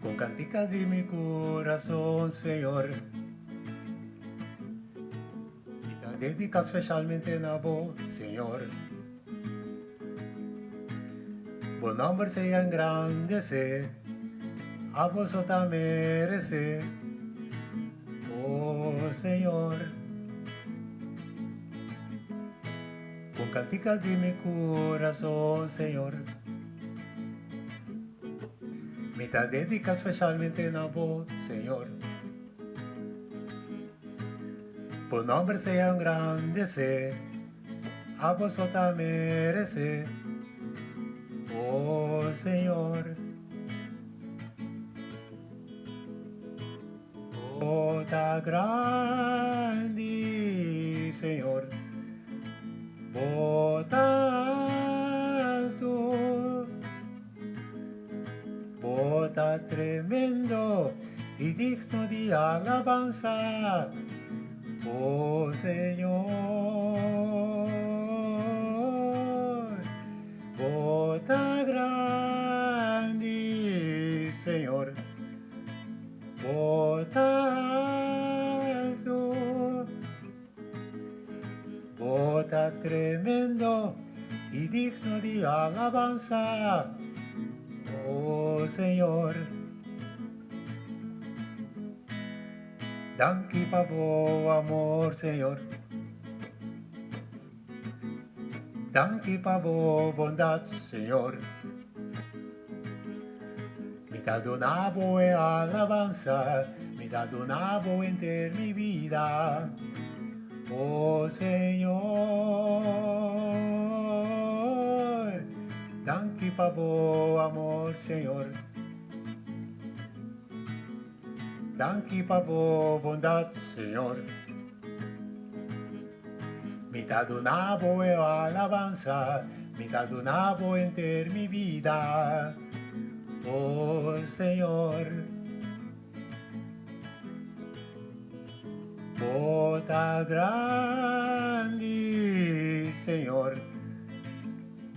con canticas de mi corazón, Señor. Y te dedico especialmente a vos, Señor. Vos nombre sea engrandecer, a vos te merece, oh Señor. Con canticas de mi corazón, Señor. Me te dedico especialmente a vos, Señor. Por nombre sea engrandecer, a vos te merece, oh Señor. Oh, ta grande, Señor. Bota alto, bota tremendo y digno de alabanza, oh Señor. Bota grande, Señor. Bota alto, bota tremendo y digno de alabanza, oh Señor. Danke pa vos amor, Señor. Danke pa vos bondad, Señor. Mi te donavo e alabanza, mi te donavo enter mi vida, oh Señor. Danke pa vos amor, Señor. Danke pa vos bondad, Señor. Mi te donavo e alabanza, mi te donavo enter mi vida, oh Señor. Bota grande, Señor.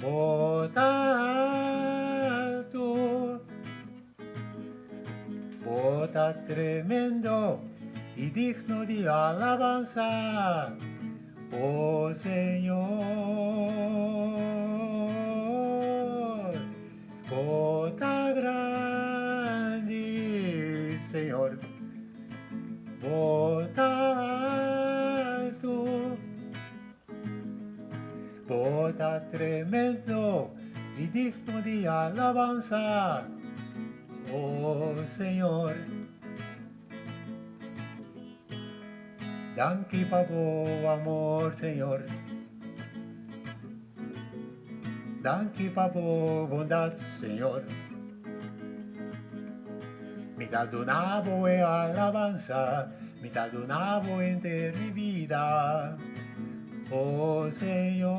Bota alto, bota tremendo y digno de alabanza, oh Señor. Bota grande, Señor. Bota alto, bota tremendo y digno de alabanza, oh Señor. Danke pa vos amor, Señor. Danke pa vos bondad, Señor. Mi te donavo e alabanza, mi te donavo enter mi vida, oh Señor.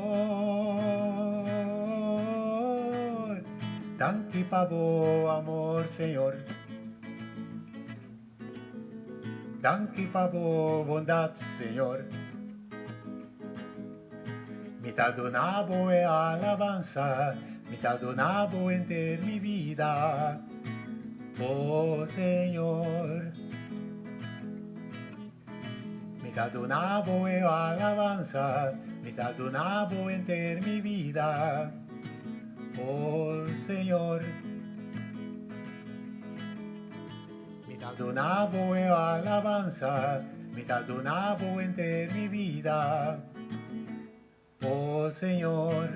Danke pa vos amor, Señor. Danke pa vos bondad, Señor. Mi te donavo e alabanza, mi te donavo enter mi vida, oh Señor. Mi te donavo e alabanza, mi te donavo enter mi vida, oh Señor. Mi te donavo e alabanza, mi te donavo enter mi vida, oh Señor.